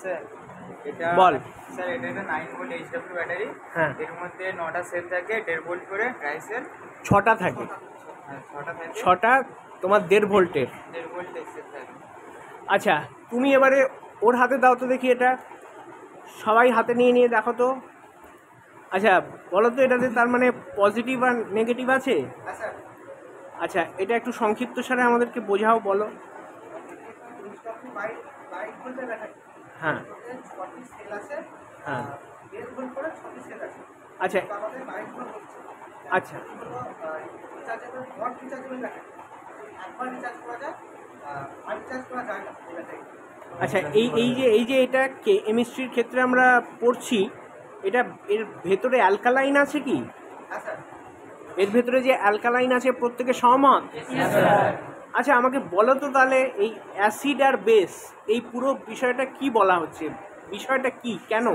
Sir এটা বল। Sir এটা একটা 9 ভোল্ট এইচডব্লিউ ব্যাটারি। হ্যাঁ, এর মধ্যে 9টা সেল থাকে, 1.5 ভোল্ট করে ড্রাই সেল। 6টা থাকে, 6টা থাকে, 6টা তোমার 1.5 ভোল্টের। 1.5 ভোল্ট সেল থাকে। আচ্ছা, তুমি এবারে ওর হাতে দাও তো দেখি, এটা সবাই হাতে নিয়ে নিয়ে দেখো তো। আচ্ছা বলো তো, এটাতে তার মানে পজিটিভ আর নেগেটিভ আছে? হ্যাঁ স্যার। আচ্ছা, এটা একটু সংক্ষিপ্ত সারে আমাদেরকে বোঝাও, বলো। বাইক বলতে দেখা হ্যাঁ 6টি সেল আছে, হ্যাঁ 1.5 ভোল্ট করে 6টি সেল আছে। আচ্ছা তো আমাদের বাইকগুলো হচ্ছে আচ্ছা রিচার্জেবল, নট রিচার্জেবল ব্যাটারি। একবার রিচার্জ করা যায়, আর রিচার্জ করা যায় না এই ব্যাটারি। আচ্ছা, এই যে এটা কেমিস্ট্রির ক্ষেত্রে আমরা পড়ছি, এটা এর ভেতরে অ্যালকালাইন আছে কি? হ্যাঁ স্যার। এর ভেতরে যে অ্যালকালাইন আছে প্রত্যেকে সহমত? আচ্ছা, আমাকে বলো তো তাহলে, এই অ্যাসিড আর বেস, এই পুরো বিষয়টা কি বলা হচ্ছে? বিষয়টা কি, কেন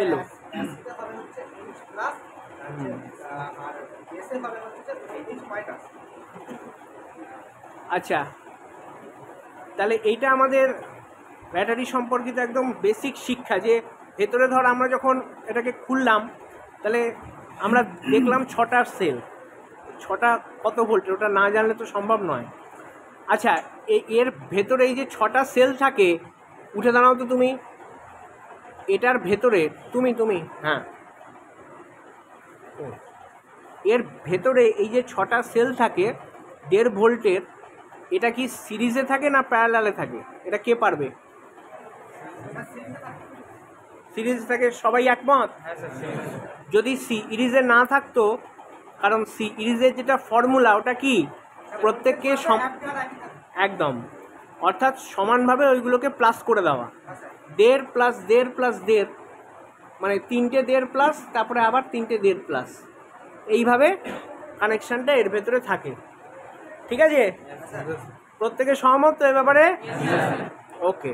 এলো? অ্যাসিডে হবে হচ্ছে H প্লাস, আর বেসে হবে হচ্ছে H মাইনাস। আচ্ছা, তাহলে এইটা আমাদের ব্যাটারি সম্পর্কিত একদম বেসিক শিক্ষা, যে ভেতরে ধর আমরা যখন এটাকে খুললাম, তাহলে আমরা দেখলাম 6টা সেল, 6টা কত ভোল্টের ওটা না জানলে তো সম্ভব নয়। আচ্ছা, এর ভেতরে এই যে 6টা সেল থাকে, উঠে দাঁড়াও তো তুমি, এটার ভেতরে তুমি হ্যাঁ, এর ভেতরে এই যে 6টা সেল থাকে 1.5 ভোল্টের, এটা কি সিরিজে থাকে না প্যারালালে থাকে? এটা কে পারবে? সিরিজ থাকে, সবাই একমত? হ্যাঁ স্যার। যদি সিরিজে না থাকতো, কারণ সিরিজের যেটা ফর্মুলা ওটা কি, প্রত্যেককে একদম, অর্থাৎ সমানভাবে ওইগুলোকে প্লাস করে দেওয়া, 1.5 প্লাস 1.5 প্লাস 1.5, মানে 3টে 1.5 প্লাস, তারপরে আবার 3টে 1.5 প্লাস, এইভাবে কানেকশানটা এর ভেতরে থাকে। ঠিক আছে, প্রত্যেকে সহমত তো এ ব্যাপারে? ওকে।